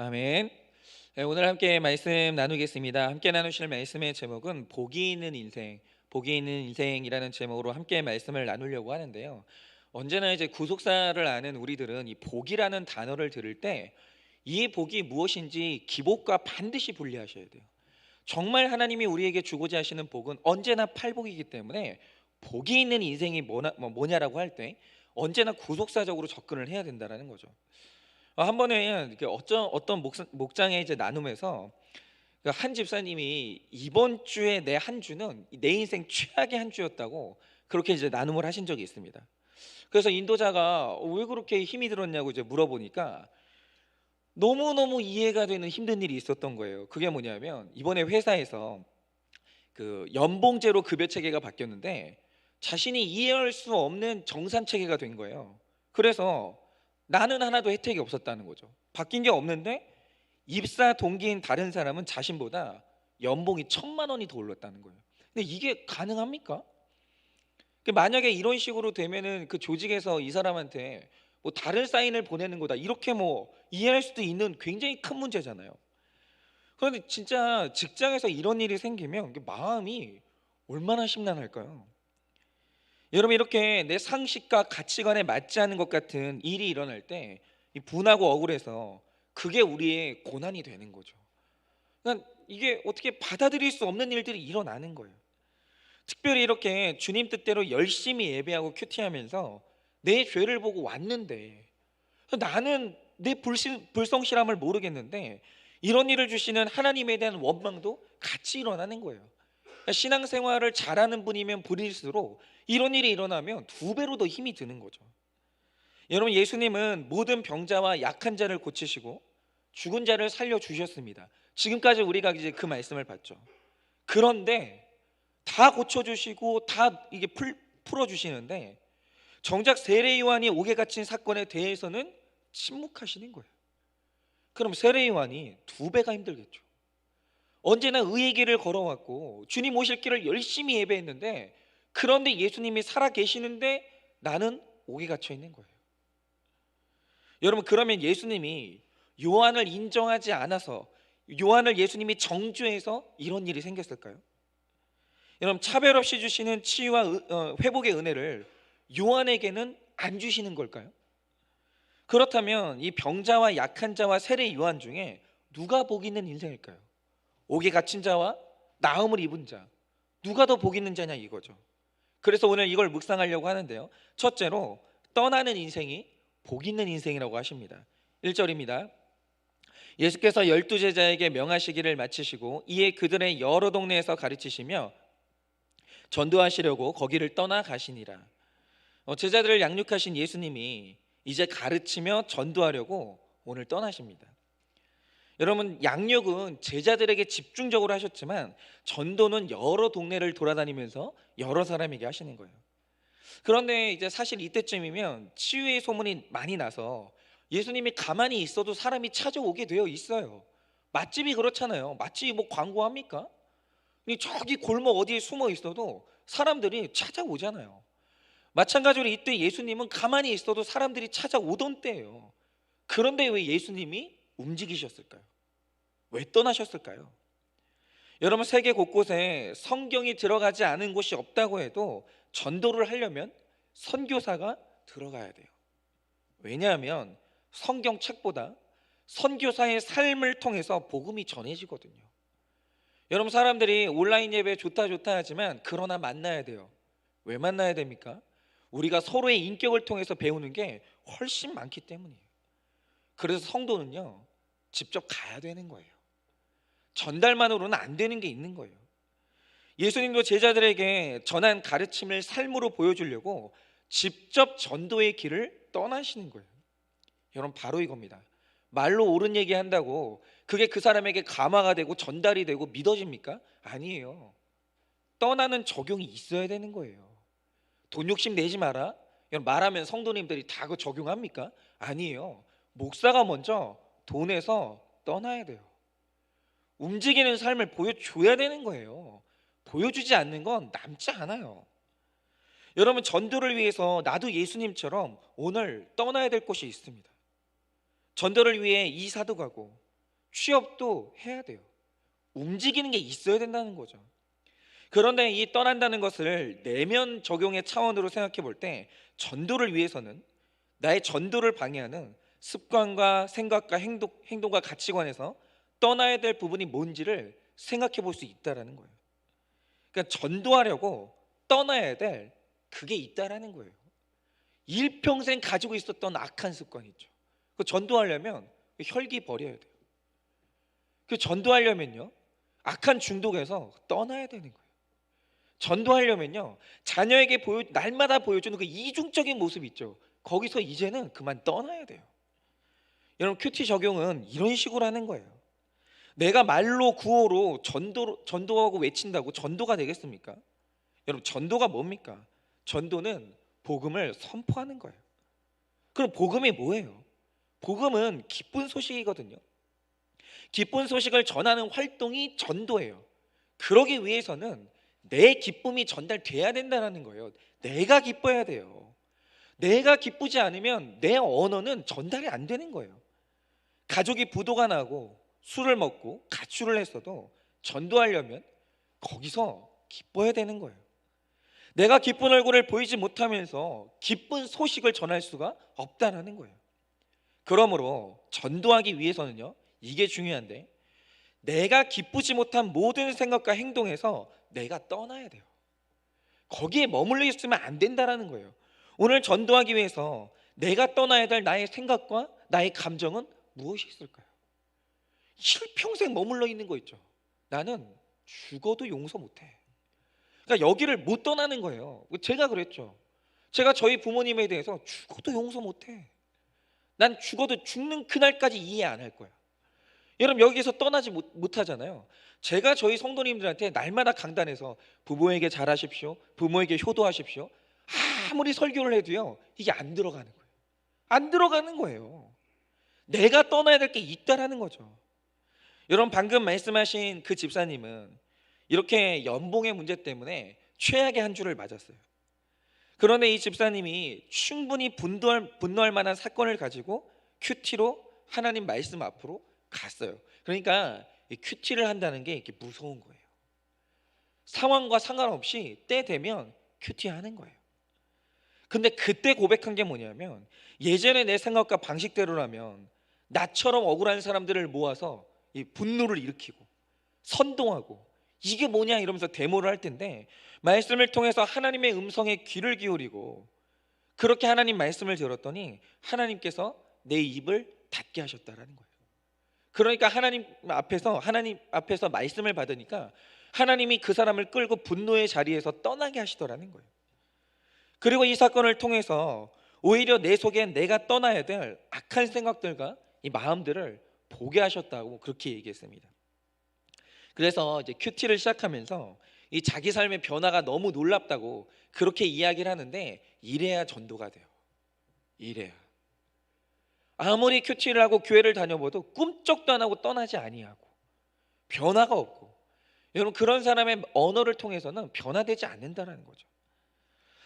아멘. 네, 오늘 함께 말씀 나누겠습니다. 함께 나누실 말씀의 제목은 복이 있는 인생, 복이 있는 인생이라는 제목으로 함께 말씀을 나누려고 하는데요. 언제나 이제 구속사를 아는 우리들은 이 복이라는 단어를 들을 때 이 복이 무엇인지 기복과 반드시 분리하셔야 돼요. 정말 하나님이 우리에게 주고자 하시는 복은 언제나 팔복이기 때문에 복이 있는 인생이 뭐냐라고 할 때 언제나 구속사적으로 접근을 해야 된다라는 거죠. 한 번에 이렇게 어떤 목장의 이제 나눔에서 그한 집사님이 이번 주에 내 한 주는 내 인생 최악의 한 주였다고 그렇게 이제 나눔을 하신 적이 있습니다. 그래서 인도자가 왜 그렇게 힘이 들었냐고 이제 물어보니까 너무너무 이해가 되는 힘든 일이 있었던 거예요. 그게 뭐냐면 이번에 회사에서 그 연봉제로 급여 체계가 바뀌었는데 자신이 이해할 수 없는 정산 체계가 된 거예요. 그래서 나는 하나도 혜택이 없었다는 거죠. 바뀐 게 없는데 입사 동기인 다른 사람은 자신보다 연봉이 1,000만 원이 더 올랐다는 거예요. 근데 이게 가능합니까? 만약에 이런 식으로 되면은 그 조직에서 이 사람한테 뭐 다른 사인을 보내는 거다 이렇게 뭐 이해할 수도 있는 굉장히 큰 문제잖아요. 그런데 진짜 직장에서 이런 일이 생기면 마음이 얼마나 심란할까요? 여러분, 이렇게 내 상식과 가치관에 맞지 않는 것 같은 일이 일어날 때 이 분하고 억울해서 그게 우리의 고난이 되는 거죠. 그러니까 이게 어떻게 받아들일 수 없는 일들이 일어나는 거예요. 특별히 이렇게 주님 뜻대로 열심히 예배하고 큐티하면서 내 죄를 보고 왔는데 나는 내 불성실함을 모르겠는데 이런 일을 주시는 하나님에 대한 원망도 같이 일어나는 거예요. 그러니까 신앙생활을 잘하는 분이면 분일수록 이런 일이 일어나면 두 배로 더 힘이 드는 거죠. 여러분, 예수님은 모든 병자와 약한 자를 고치시고 죽은 자를 살려 주셨습니다. 지금까지 우리가 이제 그 말씀을 봤죠. 그런데 다 고쳐 주시고 다 이게 풀어 주시는데 정작 세례 요한이 옥에 갇힌 사건에 대해서는 침묵하시는 거예요. 그럼 세례 요한이 두 배가 힘들겠죠. 언제나 의의 길을 걸어왔고 주님 오실 길을 열심히 예배했는데 그런데 예수님이 살아 계시는데 나는 옥에 갇혀 있는 거예요. 여러분, 그러면 예수님이 요한을 인정하지 않아서 요한을 예수님이 정죄해서 이런 일이 생겼을까요? 여러분, 차별 없이 주시는 치유와 회복의 은혜를 요한에게는 안 주시는 걸까요? 그렇다면 이 병자와 약한 자와 세례 요한 중에 누가 복 있는 인생일까요? 옥에 갇힌 자와 나음을 입은 자, 누가 더 복 있는 자냐 이거죠. 그래서 오늘 이걸 묵상하려고 하는데요. 첫째로 떠나는 인생이 복 있는 인생이라고 하십니다. 1절입니다. 예수께서 12제자에게 명하시기를 마치시고 이에 그들의 여러 동네에서 가르치시며 전도하시려고 거기를 떠나 가시니라. 제자들을 양육하신 예수님이 이제 가르치며 전도하려고 오늘 떠나십니다. 여러분, 양육은 제자들에게 집중적으로 하셨지만 전도는 여러 동네를 돌아다니면서 여러 사람에게 하시는 거예요. 그런데 이제 사실 이때쯤이면 치유의 소문이 많이 나서 예수님이 가만히 있어도 사람이 찾아오게 되어 있어요. 맛집이 그렇잖아요. 맛집이 뭐 광고합니까? 저기 골목 어디에 숨어 있어도 사람들이 찾아오잖아요. 마찬가지로 이때 예수님은 가만히 있어도 사람들이 찾아오던 때예요. 그런데 왜 예수님이 움직이셨을까요? 왜 떠나셨을까요? 여러분, 세계 곳곳에 성경이 들어가지 않은 곳이 없다고 해도 전도를 하려면 선교사가 들어가야 돼요. 왜냐하면 성경책보다 선교사의 삶을 통해서 복음이 전해지거든요. 여러분, 사람들이 온라인 예배 좋다 좋다 하지만 그러나 만나야 돼요. 왜 만나야 됩니까? 우리가 서로의 인격을 통해서 배우는 게 훨씬 많기 때문이에요. 그래서 성도는요, 직접 가야 되는 거예요. 전달만으로는 안 되는 게 있는 거예요. 예수님도 제자들에게 전한 가르침을 삶으로 보여주려고 직접 전도의 길을 떠나시는 거예요. 여러분, 바로 이겁니다. 말로 옳은 얘기 한다고 그게 그 사람에게 감화가 되고 전달이 되고 믿어집니까? 아니에요. 떠나는 적용이 있어야 되는 거예요. 돈 욕심 내지 마라. 말하면 성도님들이 다 그 적용합니까? 아니에요. 목사가 먼저 돈에서 떠나야 돼요. 움직이는 삶을 보여줘야 되는 거예요. 보여주지 않는 건 남지 않아요. 여러분, 전도를 위해서 나도 예수님처럼 오늘 떠나야 될 곳이 있습니다. 전도를 위해 이사도 가고 취업도 해야 돼요. 움직이는 게 있어야 된다는 거죠. 그런데 이 떠난다는 것을 내면 적용의 차원으로 생각해 볼 때 전도를 위해서는 나의 전도를 방해하는 습관과 생각과 행동과 가치관에서 떠나야 될 부분이 뭔지를 생각해 볼 수 있다라는 거예요. 그러니까 전도하려고 떠나야 될 그게 있다라는 거예요. 일평생 가지고 있었던 악한 습관 있죠. 그 전도하려면 혈기 버려야 돼요. 그 전도하려면요, 악한 중독에서 떠나야 되는 거예요. 전도하려면요, 자녀에게 날마다 보여주는 그 이중적인 모습 있죠. 거기서 이제는 그만 떠나야 돼요. 여러분, 큐티 적용은 이런 식으로 하는 거예요. 내가 말로 구호로 전도하고 외친다고 전도가 되겠습니까? 여러분, 전도가 뭡니까? 전도는 복음을 선포하는 거예요. 그럼 복음이 뭐예요? 복음은 기쁜 소식이거든요. 기쁜 소식을 전하는 활동이 전도예요. 그러기 위해서는 내 기쁨이 전달돼야 된다는 거예요. 내가 기뻐야 돼요. 내가 기쁘지 않으면 내 언어는 전달이 안 되는 거예요. 가족이 부도가 나고 술을 먹고 가출을 했어도 전도하려면 거기서 기뻐야 되는 거예요. 내가 기쁜 얼굴을 보이지 못하면서 기쁜 소식을 전할 수가 없다는 거예요. 그러므로 전도하기 위해서는요, 이게 중요한데, 내가 기쁘지 못한 모든 생각과 행동에서 내가 떠나야 돼요. 거기에 머물러 있으면 안 된다는 거예요. 오늘 전도하기 위해서 내가 떠나야 될 나의 생각과 나의 감정은 무엇이 있을까요? 일평생 머물러 있는 거 있죠. 나는 죽어도 용서 못해. 그러니까 여기를 못 떠나는 거예요. 제가 그랬죠. 제가 저희 부모님에 대해서 죽어도 용서 못해. 난 죽어도 죽는 그날까지 이해 안 할 거야. 여러분, 여기서 떠나지 못하잖아요. 제가 저희 성도님들한테 날마다 강단에서 부모에게 잘하십시오, 부모에게 효도하십시오, 아무리 설교를 해도요, 이게 안 들어가는 거예요. 안 들어가는 거예요. 내가 떠나야 될 게 있다라는 거죠. 여러분, 방금 말씀하신 그 집사님은 이렇게 연봉의 문제 때문에 최악의 한 주를 맞았어요. 그런데 이 집사님이 충분히 분노할 만한 사건을 가지고 큐티로 하나님 말씀 앞으로 갔어요. 그러니까 이 큐티를 한다는 게 이렇게 무서운 거예요. 상황과 상관없이 때 되면 큐티하는 거예요. 근데 그때 고백한 게 뭐냐면, 예전에 내 생각과 방식대로라면 나처럼 억울한 사람들을 모아서 이 분노를 일으키고 선동하고 이게 뭐냐 이러면서 데모를 할 텐데, 말씀을 통해서 하나님의 음성에 귀를 기울이고 그렇게 하나님 말씀을 들었더니 하나님께서 내 입을 닫게 하셨다라는 거예요. 그러니까 하나님 앞에서 말씀을 받으니까 하나님이 그 사람을 끌고 분노의 자리에서 떠나게 하시더라는 거예요. 그리고 이 사건을 통해서 오히려 내 속엔 내가 떠나야 될 악한 생각들과 이 마음들을 보게 하셨다고 그렇게 얘기했습니다. 그래서 이제 큐티를 시작하면서 이 자기 삶의 변화가 너무 놀랍다고 그렇게 이야기를 하는데, 이래야 전도가 돼요. 이래야. 아무리 큐티를 하고 교회를 다녀봐도 꿈쩍도 안 하고 떠나지 아니하고 변화가 없고, 여러분, 그런 사람의 언어를 통해서는 변화되지 않는다는 거죠.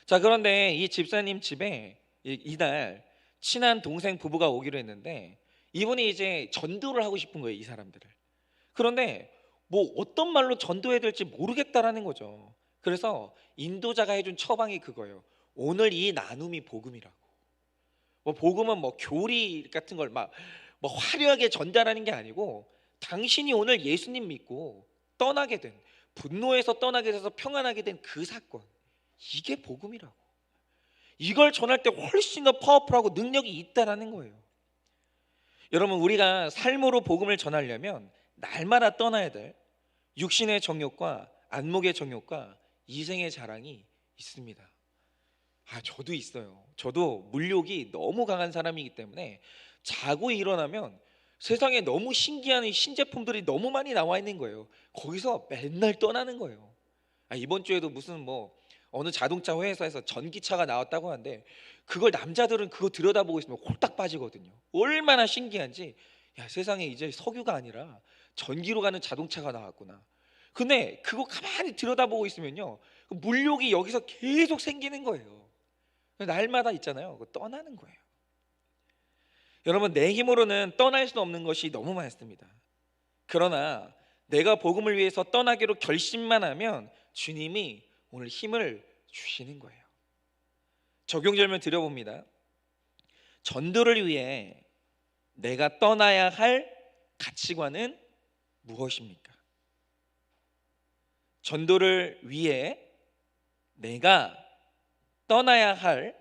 자, 그런데 이 집사님 집에 이날 친한 동생 부부가 오기로 했는데, 이분이 이제 전도를 하고 싶은 거예요, 이 사람들을. 그런데 뭐 어떤 말로 전도해야 될지 모르겠다라는 거죠. 그래서 인도자가 해준 처방이 그거예요. 오늘 이 나눔이 복음이라고. 뭐 복음은 뭐 교리 같은 걸 막 뭐 화려하게 전달하는 게 아니고, 당신이 오늘 예수님 믿고 떠나게 된, 분노에서 떠나게 돼서 평안하게 된 그 사건, 이게 복음이라고. 이걸 전할 때 훨씬 더 파워풀하고 능력이 있다라는 거예요. 여러분, 우리가 삶으로 복음을 전하려면 날마다 떠나야 될 육신의 정욕과 안목의 정욕과 이생의 자랑이 있습니다. 저도 있어요. 저도 물욕이 너무 강한 사람이기 때문에 자고 일어나면 세상에 너무 신기한 신제품들이 너무 많이 나와 있는 거예요. 거기서 맨날 떠나는 거예요. 이번 주에도 무슨 뭐 어느 자동차 회사에서 전기차가 나왔다고 하는데, 그걸 남자들은 그거 들여다보고 있으면 홀딱 빠지거든요. 얼마나 신기한지. 야, 세상에 이제 석유가 아니라 전기로 가는 자동차가 나왔구나. 근데 그거 가만히 들여다보고 있으면요, 물욕이 여기서 계속 생기는 거예요. 날마다 있잖아요. 그거 떠나는 거예요. 여러분, 내 힘으로는 떠날 수 없는 것이 너무 많습니다. 그러나 내가 복음을 위해서 떠나기로 결심만 하면 주님이 오늘 힘을 주시는 거예요. 적용절문 드려봅니다. 전도를 위해 내가 떠나야 할 가치관은 무엇입니까? 전도를 위해 내가 떠나야 할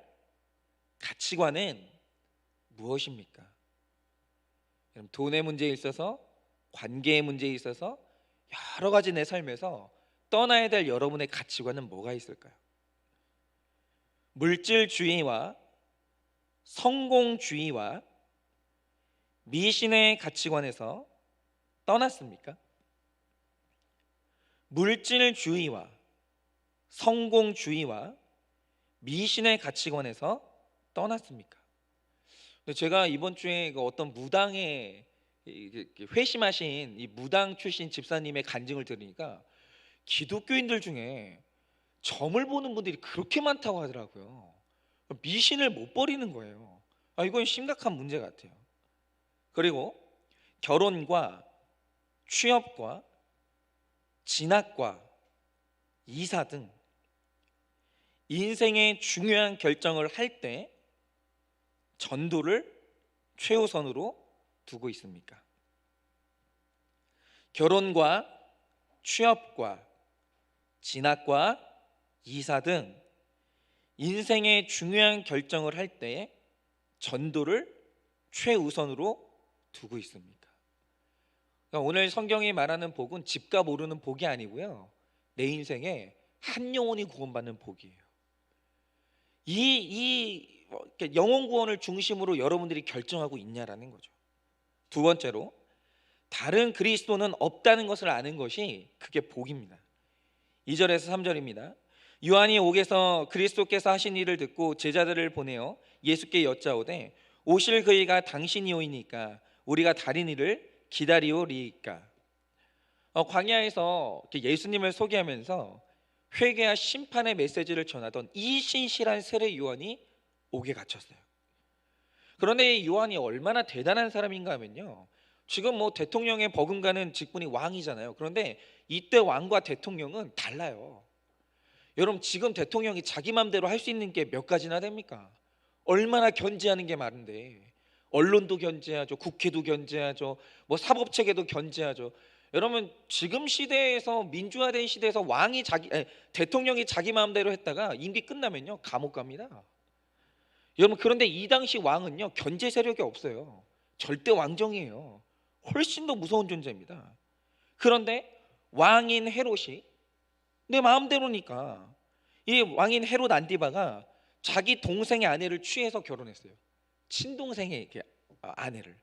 가치관은 무엇입니까? 돈의 문제에 있어서, 관계의 문제에 있어서, 여러 가지 내 삶에서 떠나야 될 여러분의 가치관은 뭐가 있을까요? 물질주의와 성공주의와 미신의 가치관에서 떠났습니까? 물질주의와 성공주의와 미신의 가치관에서 떠났습니까? 근데 제가 이번 주에 어떤 무당의 회심하신 이 무당 출신 집사님의 간증을 들으니까 기독교인들 중에 점을 보는 분들이 그렇게 많다고 하더라고요. 미신을 못 버리는 거예요. 이건 심각한 문제 같아요. 그리고 결혼과 취업과 진학과 이사 등 인생의 중요한 결정을 할 때 전도를 최우선으로 두고 있습니까? 결혼과 취업과 진학과 이사 등 인생의 중요한 결정을 할 때 전도를 최우선으로 두고 있습니까? 그러니까 오늘 성경이 말하는 복은 집값 오르는 복이 아니고요, 내 인생에 한 영혼이 구원받는 복이에요. 영혼 구원을 중심으로 여러분들이 결정하고 있냐라는 거죠. 두 번째로, 다른 그리스도는 없다는 것을 아는 것이 그게 복입니다. 2절에서 3절입니다. 요한이 옥에서 그리스도께서 하신 일을 듣고 제자들을 보내어 예수께 여짜오되 오실 그이가 당신이오이니까 우리가 다른 이를 기다리오리이까. 광야에서 예수님을 소개하면서 회개와 심판의 메시지를 전하던 이 신실한 세례 요한이 옥에 갇혔어요. 그런데 이 요한이 얼마나 대단한 사람인가 하면요, 지금 대통령의 버금가는 직분이 왕이잖아요. 그런데 이때 왕과 대통령은 달라요. 여러분, 지금 대통령이 자기 맘대로 할 수 있는 게 몇 가지나 됩니까? 얼마나 견제하는 게 많은데, 언론도 견제하죠, 국회도 견제하죠, 사법체계도 견제하죠. 여러분, 지금 시대에서, 민주화된 시대에서 대통령이 자기 마음대로 했다가 임기 끝나면요 감옥 갑니다. 여러분, 그런데 이 당시 왕은요 견제 세력이 없어요. 절대 왕정이에요. 훨씬 더 무서운 존재입니다. 그런데 왕인 헤롯이 내 마음대로니까 이 왕인 헤롯 안티바가 자기 동생의 아내를 취해서 결혼했어요. 친동생의 아내를.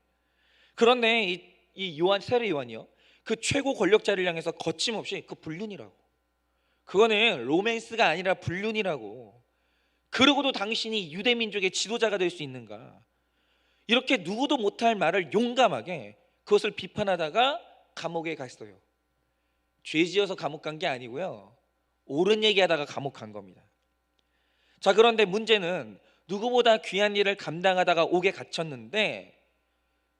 그런데 이 요한, 세례 요한이요, 그 최고 권력자를 향해서 거침없이 그 불륜이라고, 그거는 로맨스가 아니라 불륜이라고, 그러고도 당신이 유대민족의 지도자가 될 수 있는가, 이렇게 누구도 못할 말을 용감하게 그것을 비판하다가 감옥에 갔어요. 죄지어서 감옥 간 게 아니고요, 옳은 얘기하다가 감옥 간 겁니다. 자, 그런데 문제는 누구보다 귀한 일을 감당하다가 옥에 갇혔는데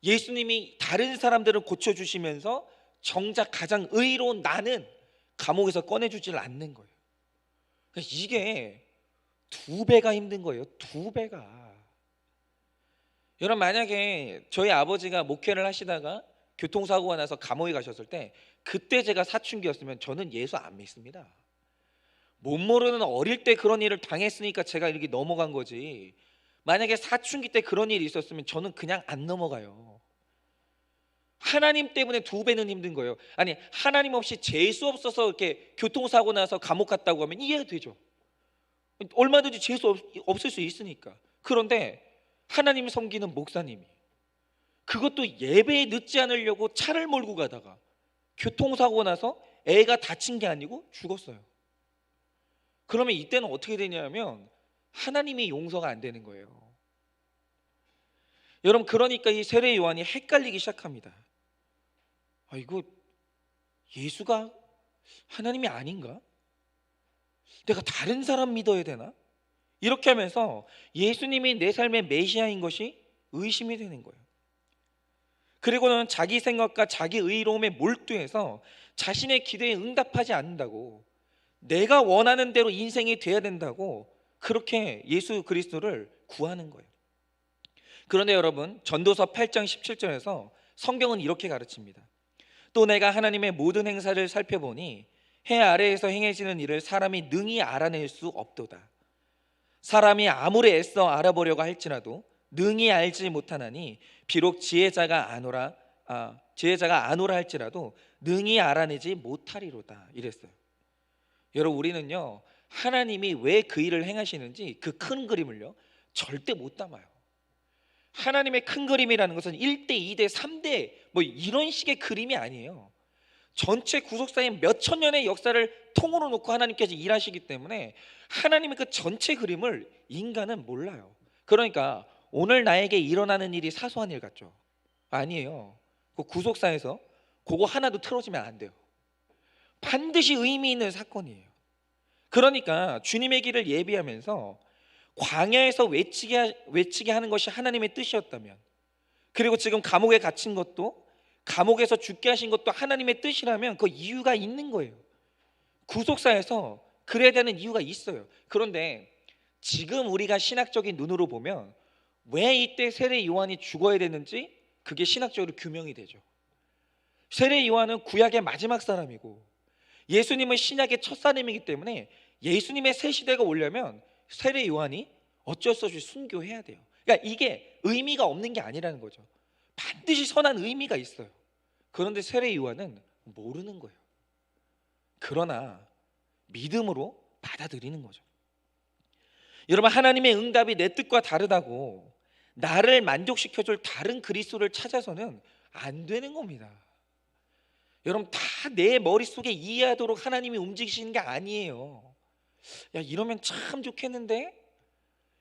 예수님이 다른 사람들을 고쳐주시면서 정작 가장 의로운 나는 감옥에서 꺼내주질 않는 거예요. 이게 두 배가 힘든 거예요. 두 배가. 여러분, 만약에 저희 아버지가 목회를 하시다가 교통사고가 나서 감옥에 가셨을 때 그때 제가 사춘기였으면 저는 예수 안 믿습니다. 못 모르는 어릴 때 그런 일을 당했으니까 제가 이렇게 넘어간 거지, 만약에 사춘기 때 그런 일이 있었으면 저는 그냥 안 넘어가요. 하나님 때문에 두 배는 힘든 거예요. 아니, 하나님 없이 재수 없어서 이렇게 교통사고 나서 감옥 갔다고 하면 이해가 되죠. 얼마든지 재수 없을 수 있으니까. 그런데 하나님 섬기는 목사님이 그것도 예배에 늦지 않으려고 차를 몰고 가다가 교통사고 나서 애가 다친 게 아니고 죽었어요. 그러면 이때는 어떻게 되냐면 하나님이 용서가 안 되는 거예요. 여러분, 그러니까 이 세례 요한이 헷갈리기 시작합니다. 이거 예수가 하나님이 아닌가? 내가 다른 사람 믿어야 되나? 이렇게 하면서 예수님이 내 삶의 메시아인 것이 의심이 되는 거예요. 그리고는 자기 생각과 자기 의로움에 몰두해서 자신의 기도에 응답하지 않는다고, 내가 원하는 대로 인생이 돼야 된다고 그렇게 예수 그리스도를 구하는 거예요. 그런데 여러분, 전도서 8장 17절에서 성경은 이렇게 가르칩니다. 또 내가 하나님의 모든 행사를 살펴보니 해 아래에서 행해지는 일을 사람이 능히 알아낼 수 없도다. 사람이 아무리 애써 알아보려고 할지라도 능히 알지 못하나니 비록 지혜자가 아노라 할지라도 능히 알아내지 못하리로다 이랬어요. 여러분, 우리는요 하나님이 왜 그 일을 행하시는지 그 큰 그림을요 절대 못 담아요. 하나님의 큰 그림이라는 것은 1대, 2대, 3대 뭐 이런 식의 그림이 아니에요. 전체 구속사의 몇천 년의 역사를 통으로 놓고 하나님께서 일하시기 때문에 하나님의 그 전체 그림을 인간은 몰라요. 그러니까 오늘 나에게 일어나는 일이 사소한 일 같죠? 아니에요. 그 구속사에서 그거 하나도 틀어지면 안 돼요. 반드시 의미 있는 사건이에요. 그러니까 주님의 길을 예비하면서 광야에서 외치게 하는 것이 하나님의 뜻이었다면, 그리고 지금 감옥에 갇힌 것도, 감옥에서 죽게 하신 것도 하나님의 뜻이라면 그 이유가 있는 거예요. 구속사에서 그래야 되는 이유가 있어요. 그런데 지금 우리가 신학적인 눈으로 보면 왜 이때 세례 요한이 죽어야 되는지 그게 신학적으로 규명이 되죠. 세례 요한은 구약의 마지막 사람이고 예수님은 신약의 첫 사람이기 때문에 예수님의 새 시대가 오려면 세례 요한이 어쩔 수 없이 순교해야 돼요. 그러니까 이게 의미가 없는 게 아니라는 거죠. 반드시 선한 의미가 있어요. 그런데 세례 요한은 모르는 거예요. 그러나 믿음으로 받아들이는 거죠. 여러분, 하나님의 응답이 내 뜻과 다르다고 나를 만족시켜줄 다른 그리스도를 찾아서는 안 되는 겁니다. 여러분, 다 내 머릿속에 이해하도록 하나님이 움직이시는 게 아니에요. 야, 이러면 참 좋겠는데?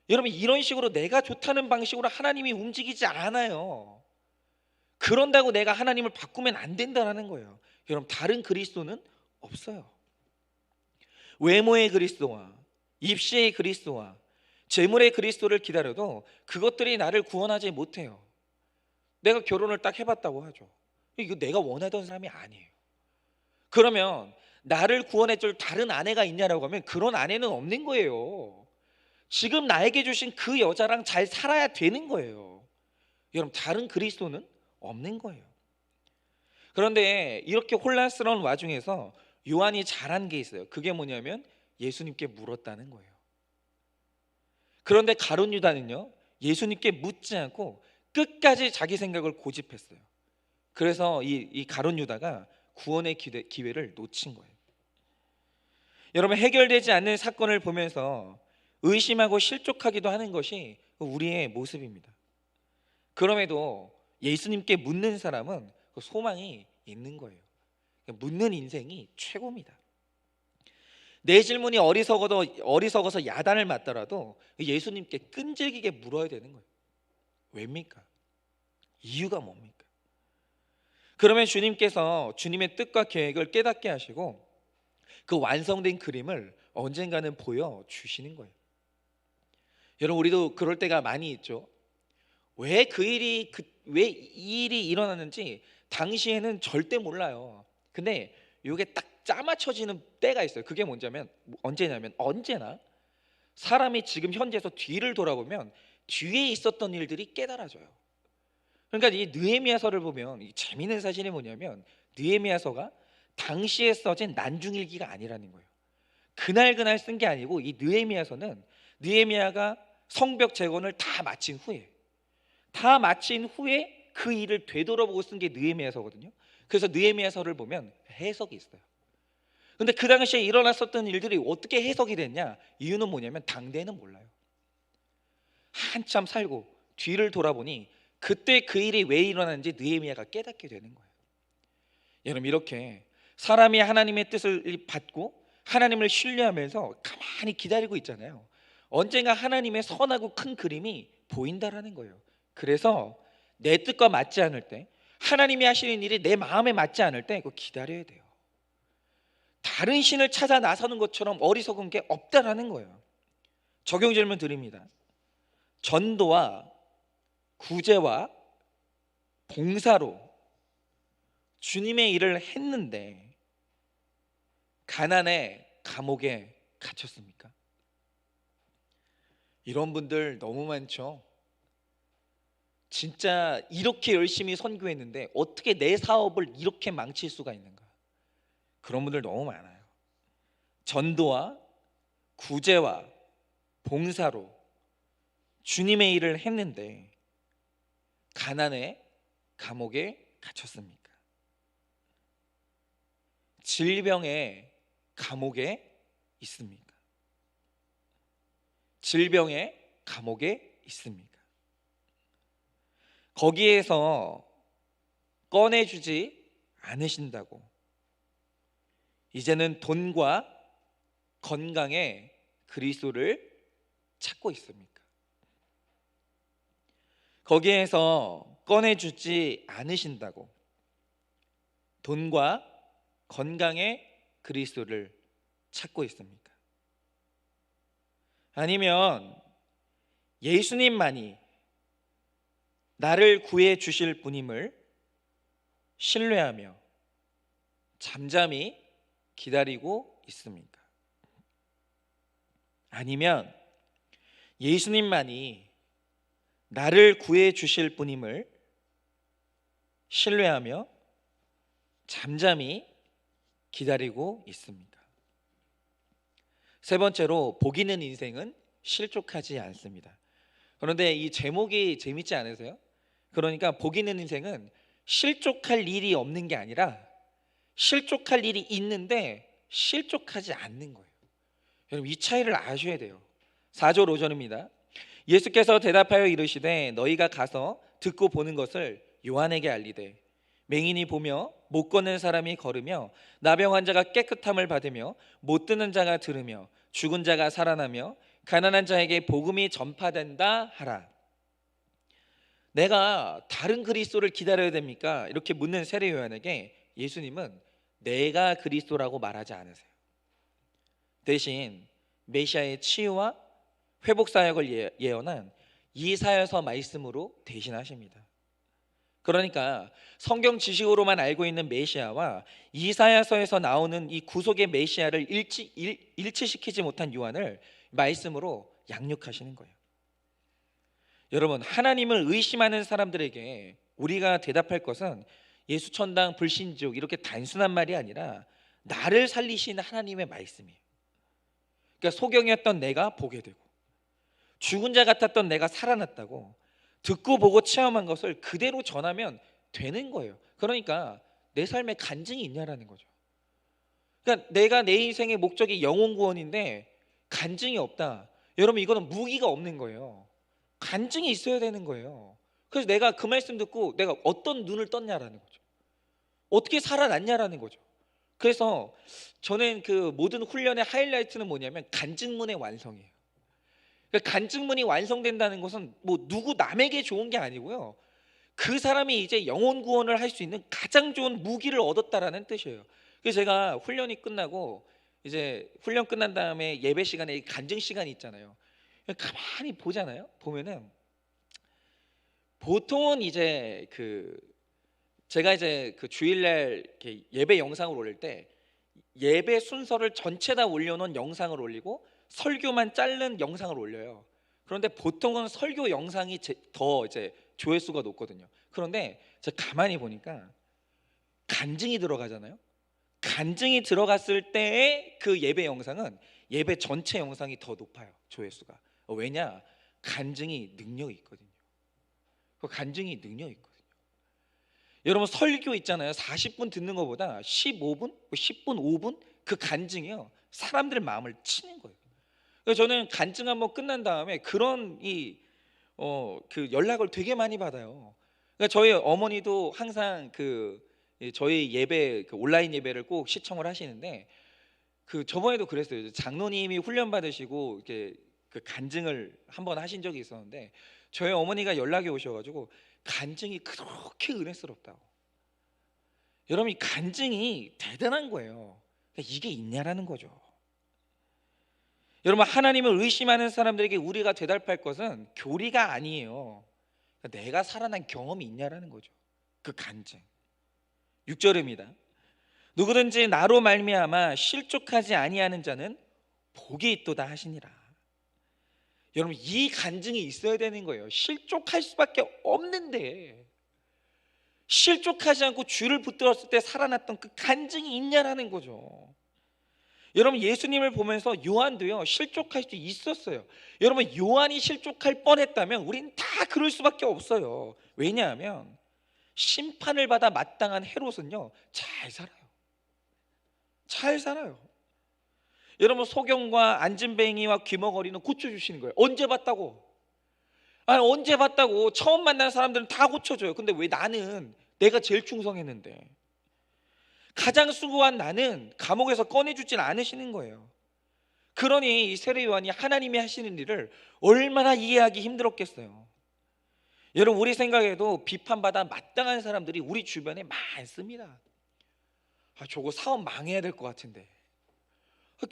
여러분, 이런 식으로 내가 좋다는 방식으로 하나님이 움직이지 않아요. 그런다고 내가 하나님을 바꾸면 안 된다는 거예요. 여러분, 다른 그리스도는 없어요. 외모의 그리스도와 입시의 그리스도와 재물의 그리스도를 기다려도 그것들이 나를 구원하지 못해요. 내가 결혼을 딱 해봤다고 하죠. 이거 내가 원하던 사람이 아니에요. 그러면 나를 구원해줄 다른 아내가 있냐라고 하면 그런 아내는 없는 거예요. 지금 나에게 주신 그 여자랑 잘 살아야 되는 거예요. 여러분, 다른 그리스도는 없는 거예요. 그런데 이렇게 혼란스러운 와중에서 요한이 잘한 게 있어요. 그게 뭐냐면 예수님께 물었다는 거예요. 그런데 가룟 유다는요 예수님께 묻지 않고 끝까지 자기 생각을 고집했어요. 그래서 이 가룟 유다가 구원의 기회를 놓친 거예요. 여러분, 해결되지 않는 사건을 보면서 의심하고 실족하기도 하는 것이 우리의 모습입니다. 그럼에도 예수님께 묻는 사람은 그 소망이 있는 거예요. 묻는 인생이 최고입니다. 내 질문이 어리석어서 야단을 맞더라도 예수님께 끈질기게 물어야 되는 거예요. 왜입니까? 이유가 뭡니까? 그러면 주님께서 주님의 뜻과 계획을 깨닫게 하시고 그 완성된 그림을 언젠가는 보여주시는 거예요. 여러분, 우리도 그럴 때가 많이 있죠. 왜 이 일이 일어났는지 당시에는 절대 몰라요. 근데 이게 딱 짜맞춰지는 때가 있어요. 그게 언제냐면 언제나 사람이 지금 현재에서 뒤를 돌아보면 뒤에 있었던 일들이 깨달아져요. 그러니까 이 느헤미야서를 보면 이 재미있는 사실이 뭐냐면 느헤미야서가 당시에 써진 난중일기가 아니라는 거예요. 그날 쓴 게 아니고 이 느헤미야서는 느헤미야가 성벽 재건을 다 마친 후에 그 일을 되돌아보고 쓴 게 느헤미야서거든요. 그래서 느헤미야서를 보면 해석이 있어요. 근데 그 당시에 일어났었던 일들이 어떻게 해석이 됐냐? 이유는 뭐냐면 당대에는 몰라요. 한참 살고 뒤를 돌아보니 그때 그 일이 왜 일어났는지 느헤미야가 깨닫게 되는 거예요. 여러분, 이렇게 사람이 하나님의 뜻을 받고 하나님을 신뢰하면서 가만히 기다리고 있잖아요. 언젠가 하나님의 선하고 큰 그림이 보인다라는 거예요. 그래서 내 뜻과 맞지 않을 때, 하나님이 하시는 일이 내 마음에 맞지 않을 때 그거 기다려야 돼요. 다른 신을 찾아 나서는 것처럼 어리석은 게 없다라는 거예요. 적용 질문 드립니다. 전도와 구제와 봉사로 주님의 일을 했는데 가난에 감옥에 갇혔습니까? 이런 분들 너무 많죠. 진짜 이렇게 열심히 선교했는데 어떻게 내 사업을 이렇게 망칠 수가 있는가? 그런 분들 너무 많아요. 전도와 구제와 봉사로 주님의 일을 했는데 가난에 감옥에 갇혔습니까? 질병에 감옥에 있습니까? 질병에 감옥에 있습니까? 거기에서 꺼내주지 않으신다고 이제는 돈과 건강에 그리스도를 찾고 있습니까? 거기에서 꺼내주지 않으신다고 돈과 건강에 그리스도를 찾고 있습니까? 아니면 예수님만이 나를 구해 주실 분임을 신뢰하며 잠잠히 기다리고 있습니까? 아니면 예수님만이 나를 구해 주실 분임을 신뢰하며 잠잠히 기다리고 있습니까? 세 번째로 복 있는 인생은 실족하지 않습니다. 그런데 이 제목이 재밌지 않으세요? 그러니까 복 있는 인생은 실족할 일이 없는 게 아니라 실족할 일이 있는데 실족하지 않는 거예요. 여러분 이 차이를 아셔야 돼요. 4절 5절입니다. 예수께서 대답하여 이르시되 너희가 가서 듣고 보는 것을 요한에게 알리되 맹인이 보며 못 걷는 사람이 걸으며 나병 환자가 깨끗함을 받으며 못 듣는 자가 들으며 죽은 자가 살아나며 가난한 자에게 복음이 전파된다 하라. 내가 다른 그리스도를 기다려야 됩니까? 이렇게 묻는 세례 요한에게 예수님은 내가 그리스도라고 말하지 않으세요. 대신 메시아의 치유와 회복 사역을 예언한 이사야서 말씀으로 대신하십니다. 그러니까 성경 지식으로만 알고 있는 메시아와 이사야서에서 나오는 이 구속의 메시아를 일치시키지 못한 요한을 말씀으로 양육하시는 거예요. 여러분 하나님을 의심하는 사람들에게 우리가 대답할 것은 예수 천당 불신족 이렇게 단순한 말이 아니라 나를 살리신 하나님의 말씀이에요. 그러니까 소경이었던 내가 보게 되고 죽은 자 같았던 내가 살아났다고 듣고 보고 체험한 것을 그대로 전하면 되는 거예요. 그러니까 내 삶에 간증이 있냐라는 거죠. 그러니까 내가 내 인생의 목적이 영혼 구원인데 간증이 없다. 여러분 이거는 무기가 없는 거예요. 간증이 있어야 되는 거예요. 그래서 내가 그 말씀 듣고 내가 어떤 눈을 떴냐라는 거죠. 어떻게 살아났냐라는 거죠. 그래서 저는 그 모든 훈련의 하이라이트는 뭐냐면 간증문의 완성이에요. 그러니까 간증문이 완성된다는 것은 뭐 누구 남에게 좋은 게 아니고요. 그 사람이 이제 영혼 구원을 할 수 있는 가장 좋은 무기를 얻었다라는 뜻이에요. 그래서 제가 훈련이 끝나고 이제 훈련 끝난 다음에 예배 시간에 간증 시간이 있잖아요. 가만히 보잖아요. 보면은 보통은 이제 제가 이제 그 주일날 이렇게 예배 영상을 올릴 때 예배 순서를 전체 다 올려놓은 영상을 올리고 설교만 자른 영상을 올려요. 그런데 보통은 설교 영상이 더 이제 조회수가 높거든요. 그런데 제가 가만히 보니까 간증이 들어가잖아요. 간증이 들어갔을 때의 그 예배 영상은 예배 전체 영상이 더 높아요. 조회수가. 왜냐? 간증이 능력이 있거든요. 그 간증이 능력이 있거든요. 여러분 설교 있잖아요. 40분 듣는 것보다 15분, 10분, 5분 그 간증이요. 사람들의 마음을 치는 거예요. 그래서 저는 간증 한번 끝난 다음에 그런 그 연락을 되게 많이 받아요. 그러니까 저희 어머니도 항상 저희 예배 온라인 예배를 꼭 시청을 하시는데 저번에도 그랬어요. 장로님이 훈련 받으시고 이렇게 그 간증을 한번 하신 적이 있었는데 저희 어머니가 연락이 오셔가지고 간증이 그렇게 은혜스럽다고. 여러분 이 간증이 대단한 거예요. 그러니까 이게 있냐라는 거죠. 여러분 하나님을 의심하는 사람들에게 우리가 대답할 것은 교리가 아니에요. 그러니까 내가 살아난 경험이 있냐라는 거죠. 그 간증. 6절입니다. 누구든지 나로 말미암아 실족하지 아니하는 자는 복이 있도다 하시니라. 여러분, 이 간증이 있어야 되는 거예요. 실족할 수밖에 없는데 실족하지 않고 주를 붙들었을 때 살아났던 그 간증이 있냐라는 거죠. 여러분, 예수님을 보면서 요한도요 실족할 수 있었어요. 여러분, 요한이 실족할 뻔했다면 우린 다 그럴 수밖에 없어요. 왜냐하면 심판을 받아 마땅한 헤롯은요 잘 살아요. 잘 살아요. 여러분, 소경과 안진뱅이와 귀머거리는 고쳐주시는 거예요. 언제 봤다고? 아니, 언제 봤다고? 처음 만난 사람들은 다 고쳐줘요. 근데 왜 나는, 내가 제일 충성했는데, 가장 수고한 나는 감옥에서 꺼내주질 않으시는 거예요. 그러니 이 세례 요한이 하나님이 하시는 일을 얼마나 이해하기 힘들었겠어요. 여러분, 우리 생각에도 비판받아 마땅한 사람들이 우리 주변에 많습니다. 저거 사업 망해야 될 것 같은데,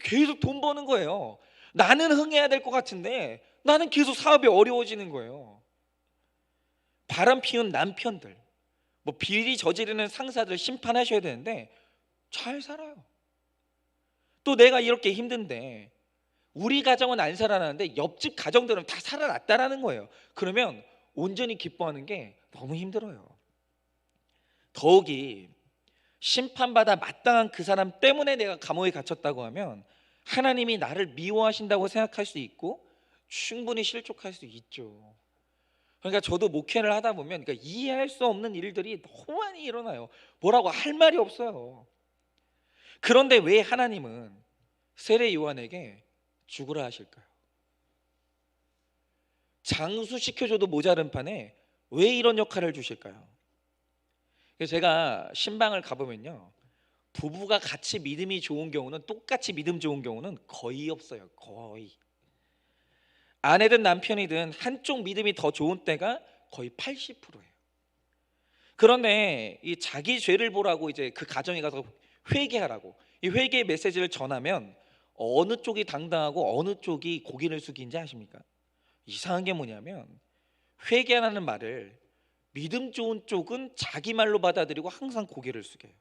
계속 돈 버는 거예요. 나는 흥해야 될 것 같은데 나는 계속 사업이 어려워지는 거예요. 바람 피운 남편들, 뭐 비리 저지르는 상사들 심판하셔야 되는데 잘 살아요. 또 내가 이렇게 힘든데 우리 가정은 안 살아나는데 옆집 가정들은 다 살아났다라는 거예요. 그러면 온전히 기뻐하는 게 너무 힘들어요. 더욱이 심판받아 마땅한 그 사람 때문에 내가 감옥에 갇혔다고 하면 하나님이 나를 미워하신다고 생각할 수 있고 충분히 실족할 수 있죠. 그러니까 저도 목회를 하다 보면 그러니까 이해할 수 없는 일들이 너무 많이 일어나요. 뭐라고 할 말이 없어요. 그런데 왜 하나님은 세례 요한에게 죽으라 하실까요? 장수시켜줘도 모자른 판에 왜 이런 역할을 주실까요? 제가 신방을 가보면요, 부부가 같이 믿음이 좋은 경우는, 똑같이 믿음 좋은 경우는 거의 없어요. 거의. 아내든 남편이든 한쪽 믿음이 더 좋은 때가 거의 80%예요. 그런데 이 자기 죄를 보라고 이제 그 가정에 가서 회개하라고 이 회개의 메시지를 전하면 어느 쪽이 당당하고 어느 쪽이 고개를 숙이는지 아십니까? 이상한 게 뭐냐면 회개하라는 말을 믿음 좋은 쪽은 자기 말로 받아들이고 항상 고개를 숙여요.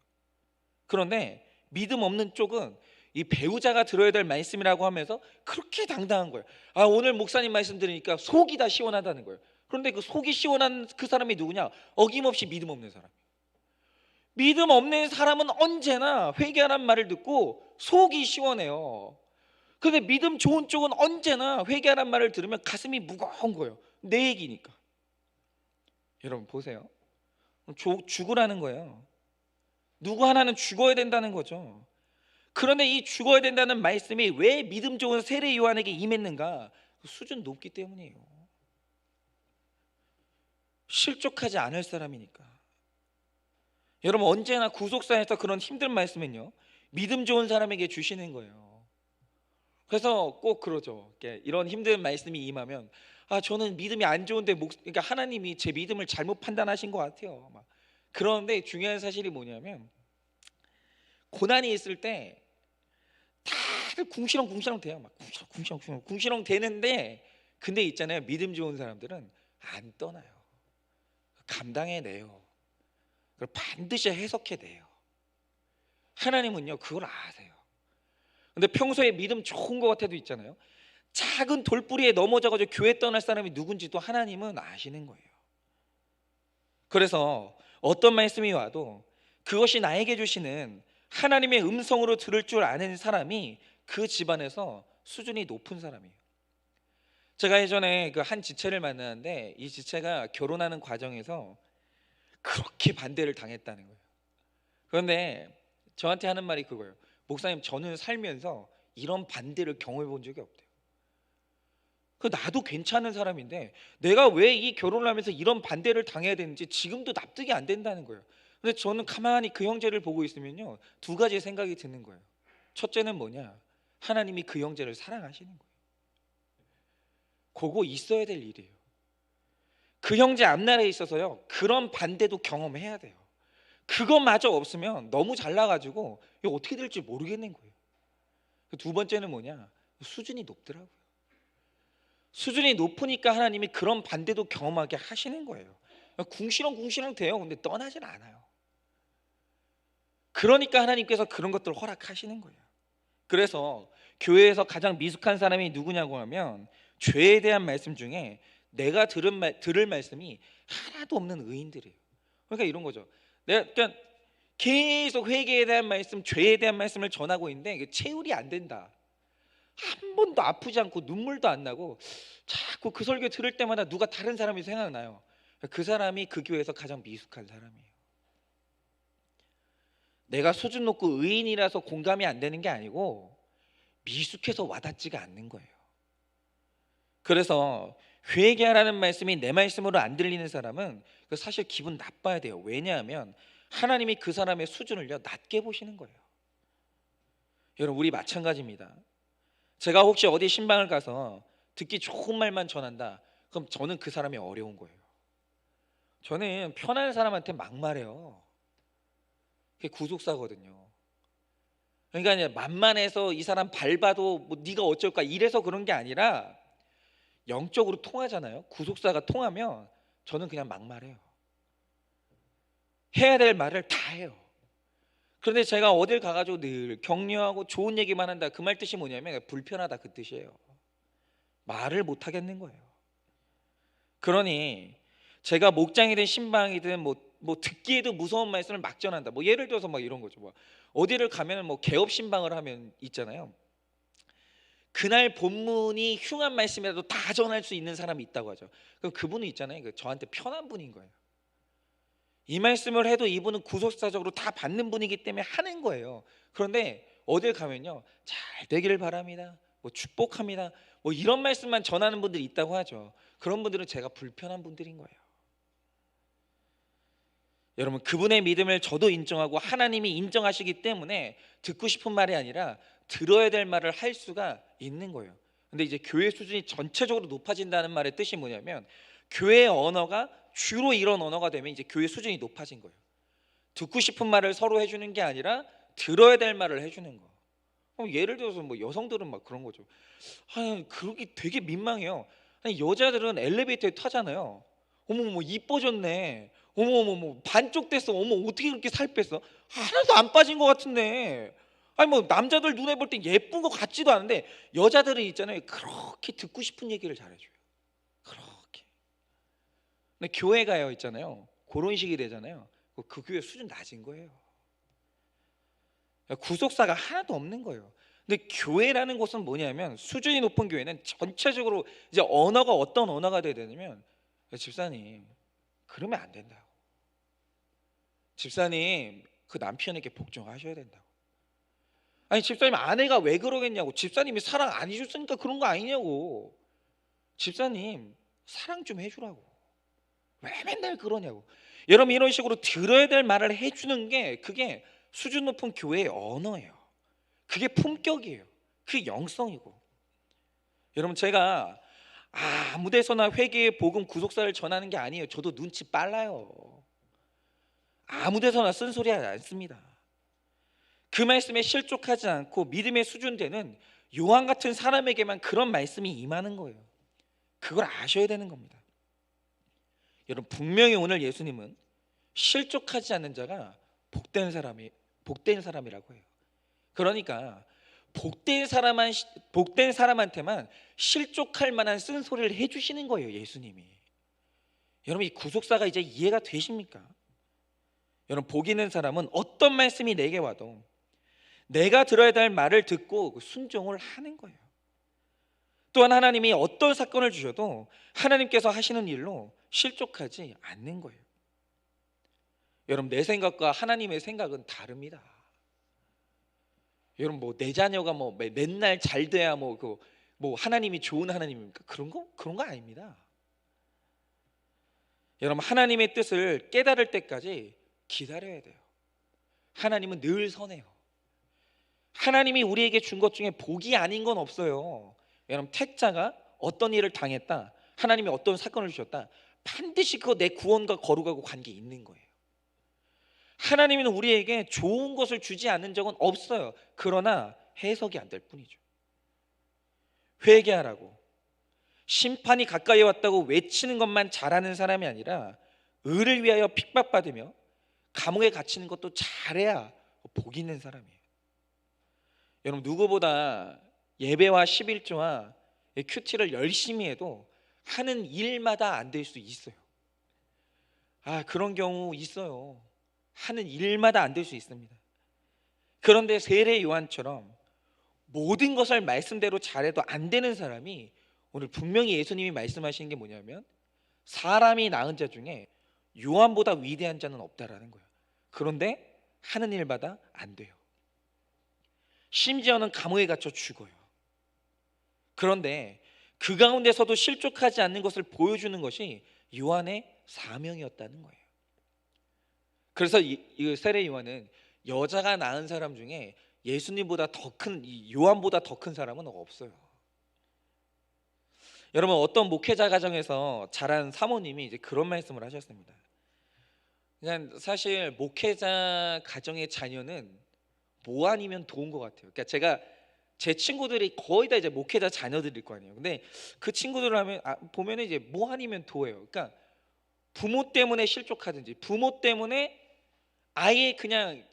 그런데 믿음 없는 쪽은 이 배우자가 들어야 될 말씀이라고 하면서 그렇게 당당한 거예요. 오늘 목사님 말씀 들으니까 속이 다 시원하다는 거예요. 그런데 그 속이 시원한 그 사람이 누구냐? 어김없이 믿음 없는 사람. 믿음 없는 사람은 언제나 회개하라는 말을 듣고 속이 시원해요. 근데 믿음 좋은 쪽은 언제나 회개하라는 말을 들으면 가슴이 무거운 거예요. 내 얘기니까. 여러분 보세요. 죽으라는 거예요. 누구 하나는 죽어야 된다는 거죠. 그런데 이 죽어야 된다는 말씀이 왜 믿음 좋은 세례 요한에게 임했는가? 수준 높기 때문이에요. 실족하지 않을 사람이니까. 여러분, 언제나 구속사에서 그런 힘든 말씀은요 믿음 좋은 사람에게 주시는 거예요. 그래서 꼭 그러죠. 이런 힘든 말씀이 임하면 저는 믿음이 안 좋은데 그러니까 하나님이 제 믿음을 잘못 판단하신 것 같아요. 그런데 중요한 사실이 뭐냐면 고난이 있을 때 다들 궁시렁궁시렁 돼요. 막 궁시렁궁시렁 되는데, 근데 있잖아요, 믿음 좋은 사람들은 안 떠나요. 감당해내요. 그걸 반드시 해석해내요. 하나님은요 그걸 아세요. 근데 평소에 믿음 좋은 것 같아도 있잖아요, 작은 돌뿌리에 넘어져가지고 교회 떠날 사람이 누군지도 하나님은 아시는 거예요. 그래서 어떤 말씀이 와도 그것이 나에게 주시는 하나님의 음성으로 들을 줄 아는 사람이 그 집안에서 수준이 높은 사람이에요. 제가 예전에 그 한 지체를 만났는데 이 지체가 결혼하는 과정에서 그렇게 반대를 당했다는 거예요. 그런데 저한테 하는 말이 그거예요. 목사님, 저는 살면서 이런 반대를 경험해 본 적이 없대요. 나도 괜찮은 사람인데 내가 왜 이 결혼을 하면서 이런 반대를 당해야 되는지 지금도 납득이 안 된다는 거예요. 근데 저는 가만히 그 형제를 보고 있으면요 두 가지 생각이 드는 거예요. 첫째는 뭐냐? 하나님이 그 형제를 사랑하시는 거예요. 그거 있어야 될 일이에요. 그 형제 앞날에 있어서요 그런 반대도 경험해야 돼요. 그것마저 없으면 너무 잘나가지고 이거 어떻게 될지 모르겠는 거예요. 두 번째는 뭐냐? 수준이 높더라고요. 수준이 높으니까 하나님이 그런 반대도 경험하게 하시는 거예요. 궁시렁궁시렁 돼요. 근데 떠나질 않아요. 그러니까 하나님께서 그런 것들을 허락하시는 거예요. 그래서 교회에서 가장 미숙한 사람이 누구냐고 하면 죄에 대한 말씀 중에 내가 들을 말씀이 하나도 없는 의인들이에요. 그러니까 이런 거죠. 내가 그러니까 계속 회개에 대한 말씀, 죄에 대한 말씀을 전하고 있는데 이게 체울이 안 된다. 한 번도 아프지 않고 눈물도 안 나고 자꾸 그 설교 들을 때마다 누가 다른 사람이 생각나요. 그 사람이 그 교회에서 가장 미숙한 사람이에요. 내가 수준 높고 의인이라서 공감이 안 되는 게 아니고 미숙해서 와닿지가 않는 거예요. 그래서 회개하라는 말씀이 내 말씀으로 안 들리는 사람은 사실 기분 나빠야 돼요. 왜냐하면 하나님이 그 사람의 수준을요 낮게 보시는 거예요. 여러분, 우리 마찬가지입니다. 제가 혹시 어디 신방을 가서 듣기 좋은 말만 전한다, 그럼 저는 그 사람이 어려운 거예요. 저는 편한 사람한테 막말해요. 그게 구속사거든요. 그러니까 이제 만만해서 이 사람 밟아도 뭐 네가 어쩔까 이래서 그런 게 아니라 영적으로 통하잖아요. 구속사가 통하면 저는 그냥 막말해요. 해야 될 말을 다 해요. 그런데 제가 어딜 가가지고 늘 격려하고 좋은 얘기만 한다, 그 말 뜻이 뭐냐면 불편하다, 그 뜻이에요. 말을 못 하겠는 거예요. 그러니 제가 목장이든 신방이든 뭐 듣기에도 무서운 말씀을 막 전한다. 뭐 예를 들어서 막 이런 거죠. 뭐 어디를 가면은 뭐 개업 신방을 하면 있잖아요. 그날 본문이 흉한 말씀이라도 다 전할 수 있는 사람이 있다고 하죠. 그럼 그분은 있잖아요. 저한테 편한 분인 거예요. 이 말씀을 해도 이분은 구속사적으로 다 받는 분이기 때문에 하는 거예요. 그런데 어딜 가면요, 잘 되기를 바랍니다, 뭐 축복합니다, 뭐 이런 말씀만 전하는 분들이 있다고 하죠. 그런 분들은 제가 불편한 분들인 거예요. 여러분, 그분의 믿음을 저도 인정하고 하나님이 인정하시기 때문에 듣고 싶은 말이 아니라 들어야 될 말을 할 수가 있는 거예요. 근데 이제 교회 수준이 전체적으로 높아진다는 말의 뜻이 뭐냐면 교회의 언어가 주로 이런 언어가 되면 이제 교회 수준이 높아진 거예요. 듣고 싶은 말을 서로 해주는 게 아니라 들어야 될 말을 해주는 거. 예를 들어서 뭐 여성들은 막 그런 거죠. 아니, 그러기 되게 민망해요. 아니, 여자들은 엘리베이터에 타잖아요. 어머 이뻐졌네. 어머 반쪽 됐어. 어머 어떻게 그렇게 살 뺐어? 하나도 안 빠진 것 같은데. 아니 뭐 남자들 눈에 볼 때 예쁜 것 같지도 않은데 여자들은 있잖아요, 그렇게 듣고 싶은 얘기를 잘해줘요. 그렇게. 근데 교회 가요 있잖아요, 그런 식이 되잖아요. 그 교회 수준 낮은 거예요. 구속사가 하나도 없는 거예요. 근데 교회라는 곳은 뭐냐면 수준이 높은 교회는 전체적으로 이제 언어가 어떤 언어가 돼야 되냐면 집사님 그러면 안 된다고. 집사님 그 남편에게 복종하셔야 된다고. 아니 집사님 아내가 왜 그러겠냐고. 집사님이 사랑 안 해줬으니까 그런 거 아니냐고. 집사님 사랑 좀 해주라고. 왜 맨날 그러냐고. 여러분, 이런 식으로 들어야 될 말을 해주는 게 그게 수준 높은 교회의 언어예요. 그게 품격이에요. 그게 영성이고. 여러분, 제가 아무 데서나 회개의 복음 구속사를 전하는 게 아니에요. 저도 눈치 빨라요. 아무 데서나 쓴소리하지 않습니다. 그 말씀에 실족하지 않고 믿음의 수준 되는 요한 같은 사람에게만 그런 말씀이 임하는 거예요. 그걸 아셔야 되는 겁니다. 여러분, 분명히 오늘 예수님은 실족하지 않는 자가 복된 사람이라고 해요. 그러니까 복된 사람한테만 실족할 만한 쓴소리를 해주시는 거예요, 예수님이. 여러분, 이 구속사가 이제 이해가 되십니까? 여러분, 복 있는 사람은 어떤 말씀이 내게 와도 내가 들어야 될 말을 듣고 순종을 하는 거예요. 또한 하나님이 어떤 사건을 주셔도 하나님께서 하시는 일로 실족하지 않는 거예요. 여러분, 내 생각과 하나님의 생각은 다릅니다. 여러분, 뭐 내 자녀가 뭐 맨날 잘 돼야 뭐 하나님이 좋은 하나님입니까? 그런 거 아닙니다. 여러분, 하나님의 뜻을 깨달을 때까지 기다려야 돼요. 하나님은 늘 선해요. 하나님이 우리에게 준 것 중에 복이 아닌 건 없어요. 여러분, 택자가 어떤 일을 당했다, 하나님이 어떤 사건을 주셨다, 반드시 그거 내 구원과 거룩하고 관계 있는 거예요. 하나님은 우리에게 좋은 것을 주지 않는 적은 없어요. 그러나 해석이 안 될 뿐이죠. 회개하라고 심판이 가까이 왔다고 외치는 것만 잘하는 사람이 아니라 의를 위하여 핍박받으며 감옥에 갇히는 것도 잘해야 복 있는 사람이에요. 여러분, 누구보다 예배와 11조와 큐티를 열심히 해도 하는 일마다 안 될 수 있어요. 그런 경우 있어요. 하는 일마다 안 될 수 있습니다. 그런데 세례 요한처럼 모든 것을 말씀대로 잘해도 안 되는 사람이, 오늘 분명히 예수님이 말씀하시는 게 뭐냐면 사람이 낳은 자 중에 요한보다 위대한 자는 없다라는 거예요. 그런데 하는 일마다 안 돼요. 심지어는 감옥에 갇혀 죽어요. 그런데 그 가운데서도 실족하지 않는 것을 보여주는 것이 요한의 사명이었다는 거예요. 그래서 이 세례 요한은 여자가 낳은 사람 중에 예수님보다 더 큰, 요한보다 더 큰 사람은 없어요. 여러분, 어떤 목회자 가정에서 자란 사모님이 이제 그런 말씀을 하셨습니다. 그냥 사실 목회자 가정의 자녀는 뭐 아니면 도운 것 같아요. 그러니까 제 친구들이 거의 다 이제 목회자 자녀들일 거 아니에요. 근데 그 친구들 하면 보면은 이제 뭐 아니면 도예요. 그러니까 부모 때문에 실족하든지 부모 때문에 아예 그냥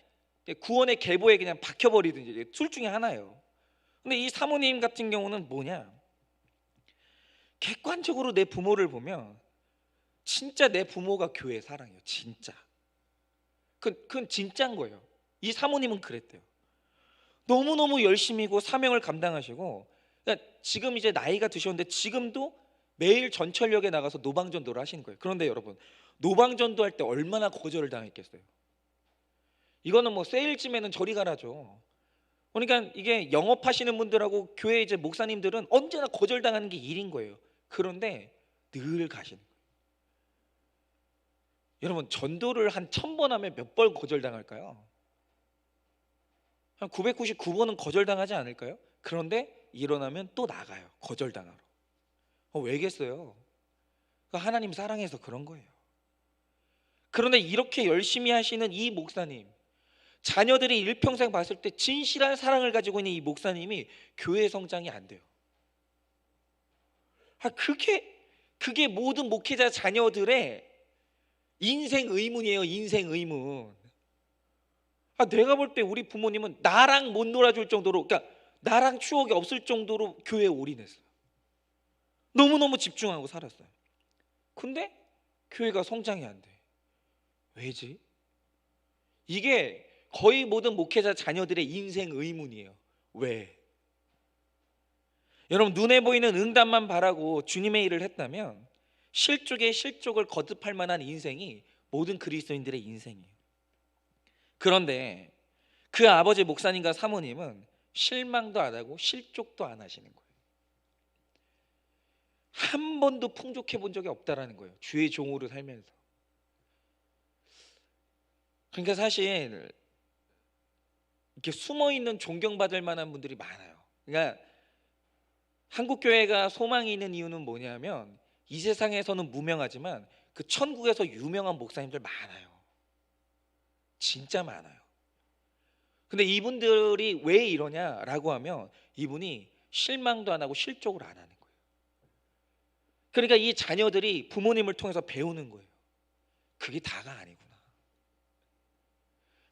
구원의 계보에 그냥 박혀버리든지 둘 중에 하나예요. 근데 이 사모님 같은 경우는 뭐냐? 객관적으로 내 부모를 보면 진짜 내 부모가 교회 사랑해요. 진짜. 그건 진짜인 거예요. 이 사모님은 그랬대요. 너무너무 열심히고 사명을 감당하시고, 그러니까 지금 이제 나이가 드셨는데 지금도 매일 전철역에 나가서 노방전도를 하시는 거예요. 그런데 여러분, 노방전도 할 때 얼마나 거절을 당했겠어요. 이거는 뭐 세일즈맨은 저리 가라죠. 그러니까 이게 영업하시는 분들하고 교회 이제 목사님들은 언제나 거절당하는 게 일인 거예요. 그런데 늘 가시는 거예요. 여러분, 전도를 한 1000번 하면 몇 번 거절당할까요? 한 999번은 거절당하지 않을까요? 그런데 일어나면 또 나가요. 거절당하러. 왜겠어요? 하나님 사랑해서 그런 거예요. 그런데 이렇게 열심히 하시는 이 목사님, 자녀들이 일평생 봤을 때 진실한 사랑을 가지고 있는 이 목사님이 교회 성장이 안 돼요. 그게 모든 목회자 자녀들의 인생 의문이에요. 인생 의문. 내가 볼 때 우리 부모님은 나랑 못 놀아줄 정도로, 그러니까 나랑 추억이 없을 정도로 교회에 올인했어요. 너무너무 집중하고 살았어요. 근데 교회가 성장이 안 돼. 왜지? 이게 거의 모든 목회자 자녀들의 인생 의문이에요. 왜? 여러분, 눈에 보이는 응답만 바라고 주님의 일을 했다면 실족에 실족을 거듭할 만한 인생이 모든 그리스도인들의 인생이에요. 그런데 그 아버지 목사님과 사모님은 실망도 안 하고 실족도 안 하시는 거예요. 한 번도 풍족해 본 적이 없다라는 거예요. 주의 종으로 살면서. 그러니까 사실 이렇게 숨어 있는 존경받을 만한 분들이 많아요. 그러니까 한국 교회가 소망이 있는 이유는 뭐냐면, 이 세상에서는 무명하지만 그 천국에서 유명한 목사님들 많아요. 진짜 많아요. 근데 이분들이 왜 이러냐라고 하면 이분이 실망도 안 하고 실족을 안 하는 거예요. 그러니까 이 자녀들이 부모님을 통해서 배우는 거예요. 그게 다가 아니구나.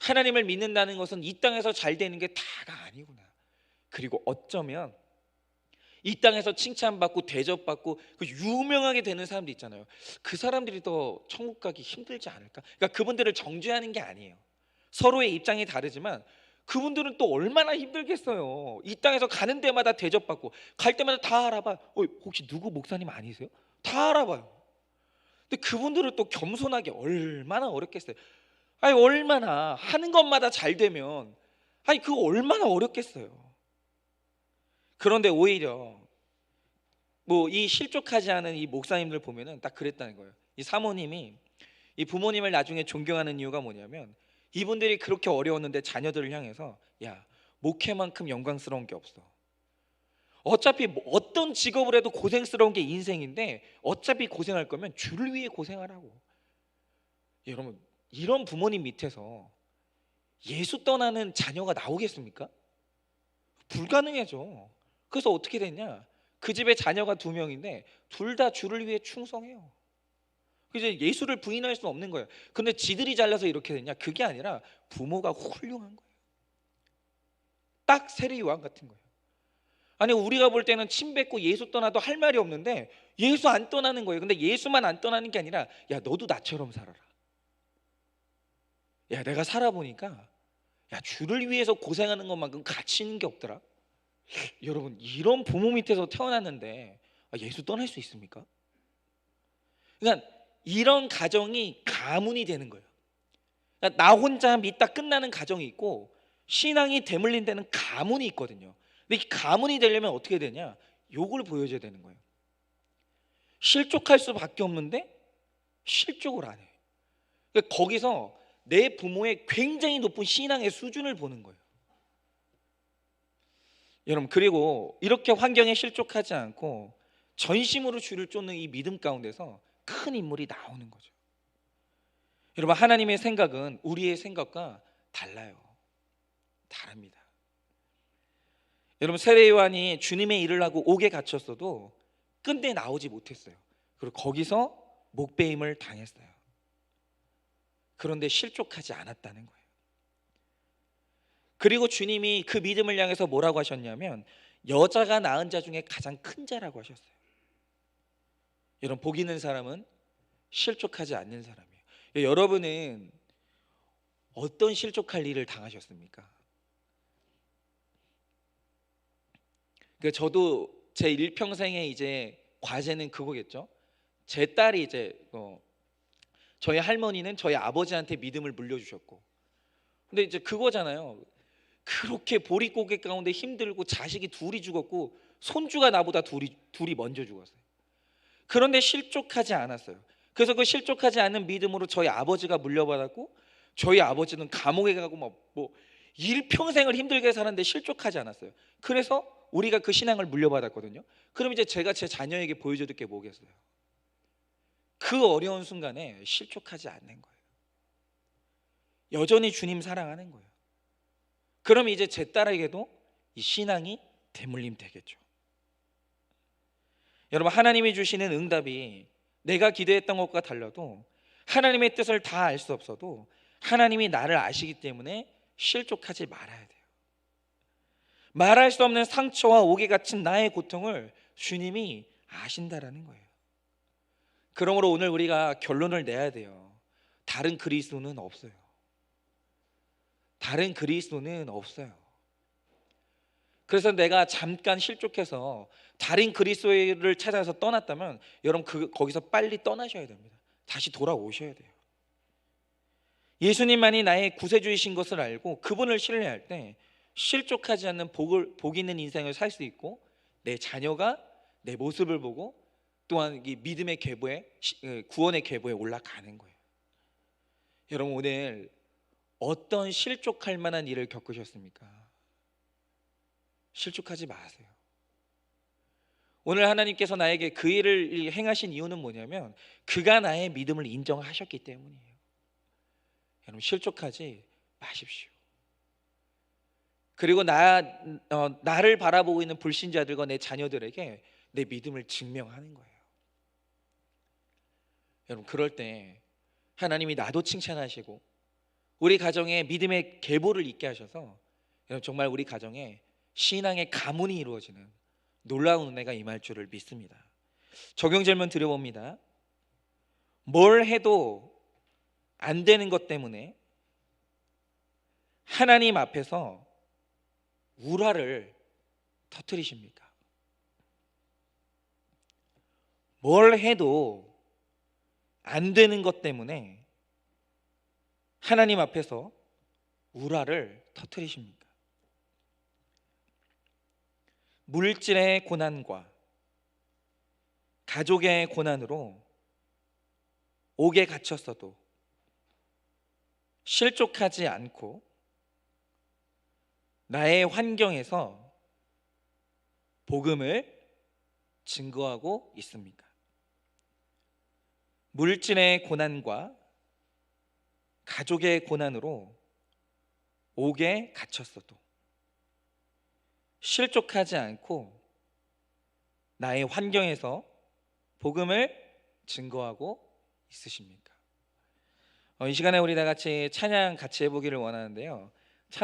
하나님을 믿는다는 것은 이 땅에서 잘 되는 게 다가 아니구나. 그리고 어쩌면 이 땅에서 칭찬받고 대접받고 그 유명하게 되는 사람들 있잖아요. 그 사람들이 더 천국 가기 힘들지 않을까? 그러니까 그분들을 정죄하는 게 아니에요. 서로의 입장이 다르지만 그분들은 또 얼마나 힘들겠어요. 이 땅에서 가는 데마다 대접받고 갈 때마다 다 알아봐. 혹시 누구 목사님 아니세요? 다 알아봐요. 근데 그분들은 또 겸손하게 얼마나 어렵겠어요. 얼마나 하는 것마다 잘 되면 그거 얼마나 어렵겠어요. 그런데 오히려 뭐 이 실족하지 않은 이 목사님들 보면은 딱 그랬다는 거예요. 이 사모님이 이 부모님을 나중에 존경하는 이유가 뭐냐면, 이분들이 그렇게 어려웠는데 자녀들을 향해서 야, 목회만큼 영광스러운 게 없어. 어차피 어떤 직업을 해도 고생스러운 게 인생인데 어차피 고생할 거면 주를 위해 고생하라고. 여러분, 이런 부모님 밑에서 예수 떠나는 자녀가 나오겠습니까? 불가능해져. 그래서 어떻게 됐냐? 그 집에 자녀가 2명인데 둘 다 주를 위해 충성해요. 이제 예수를 부인할 수 없는 거예요. 근데 지들이 잘나서 이렇게 됐냐? 그게 아니라 부모가 훌륭한 거예요. 딱 세례 요한 같은 거예요. 아니 우리가 볼 때는 침 뱉고 예수 떠나도 할 말이 없는데 예수 안 떠나는 거예요. 근데 예수만 안 떠나는 게 아니라 야 너도 나처럼 살아라. 야 내가 살아보니까 야 주를 위해서 고생하는 것만큼 가치 있는 게 없더라. 여러분 이런 부모 밑에서 태어났는데 예수 떠날 수 있습니까? 그러니까 이런 가정이 가문이 되는 거예요. 그러니까 나 혼자 믿다 끝나는 가정이 있고 신앙이 대물림 되는 가문이 있거든요. 근데 이 가문이 되려면 어떻게 되냐? 요걸 보여줘야 되는 거예요. 실족할 수밖에 없는데 실족을 안 해요. 그러니까 거기서 내 부모의 굉장히 높은 신앙의 수준을 보는 거예요. 여러분 그리고 이렇게 환경에 실족하지 않고 전심으로 주를 쫓는 이 믿음 가운데서 큰 인물이 나오는 거죠. 여러분 하나님의 생각은 우리의 생각과 달라요. 다릅니다. 여러분 세례 요한이 주님의 일을 하고 옥에 갇혔어도 끝내 나오지 못했어요. 그리고 거기서 목배임을 당했어요. 그런데 실족하지 않았다는 거예요. 그리고 주님이 그 믿음을 향해서 뭐라고 하셨냐면 여자가 낳은 자 중에 가장 큰 자라고 하셨어요. 여러분 복 있는 사람은 실족하지 않는 사람이에요. 여러분은 어떤 실족할 일을 당하셨습니까? 저도 제 일평생에 이제 과제는 그거겠죠. 제 딸이 이제 저희 할머니는 저희 아버지한테 믿음을 물려주셨고, 근데 이제 그거잖아요. 그렇게 보릿고개 가운데 힘들고 자식이 둘이 죽었고 손주가 나보다 둘이 먼저 죽었어요. 그런데 실족하지 않았어요. 그래서 그 실족하지 않는 믿음으로 저희 아버지가 물려받았고 저희 아버지는 감옥에 가고 뭐 일평생을 힘들게 살았는데 실족하지 않았어요. 그래서 우리가 그 신앙을 물려받았거든요. 그럼 이제 제가 제 자녀에게 보여줘야 될 게 뭐겠어요? 그 어려운 순간에 실족하지 않는 거예요. 여전히 주님 사랑하는 거예요. 그럼 이제 제 딸에게도 이 신앙이 대물림 되겠죠. 여러분 하나님이 주시는 응답이 내가 기대했던 것과 달라도 하나님의 뜻을 다 알 수 없어도 하나님이 나를 아시기 때문에 실족하지 말아야 돼요. 말할 수 없는 상처와 옥에 갇힌 나의 고통을 주님이 아신다라는 거예요. 그러므로 오늘 우리가 결론을 내야 돼요. 다른 그리스도는 없어요. 다른 그리스도는 없어요. 그래서 내가 잠깐 실족해서 다른 그리스도를 찾아서 떠났다면 여러분 거기서 빨리 떠나셔야 됩니다. 다시 돌아오셔야 돼요. 예수님만이 나의 구세주이신 것을 알고 그분을 신뢰할 때 실족하지 않는 복 있는 인생을 살 수 있고 내 자녀가 내 모습을 보고 또한 이 믿음의 계보에 구원의 계보에 올라가는 거예요. 여러분 오늘 어떤 실족할 만한 일을 겪으셨습니까? 실족하지 마세요. 오늘 하나님께서 나에게 그 일을 행하신 이유는 뭐냐면 그가 나의 믿음을 인정하셨기 때문이에요. 여러분 실족하지 마십시오. 그리고 나를 바라보고 있는 불신자들과 내 자녀들에게 내 믿음을 증명하는 거예요. 여러분 그럴 때 하나님이 나도 칭찬하시고 우리 가정에 믿음의 계보를 있게 하셔서 여러분 정말 우리 가정에 신앙의 가문이 이루어지는 놀라운 은혜가 임할 줄을 믿습니다. 적용 질문 드려봅니다. 뭘 해도 안 되는 것 때문에 하나님 앞에서 우라를 터뜨리십니까? 뭘 해도 안 되는 것 때문에 하나님 앞에서 우라를 터뜨리십니까? 물질의 고난과 가족의 고난으로 옥에 갇혔어도 실족하지 않고 나의 환경에서 복음을 증거하고 있습니까? 물질의 고난과 가족의 고난으로 옥에 갇혔어도 실족하지 않고 나의 환경에서 복음을 증거하고 있으십니까? 이 시간에 우리 다 같이 찬양 같이 해보기를 원하는데요.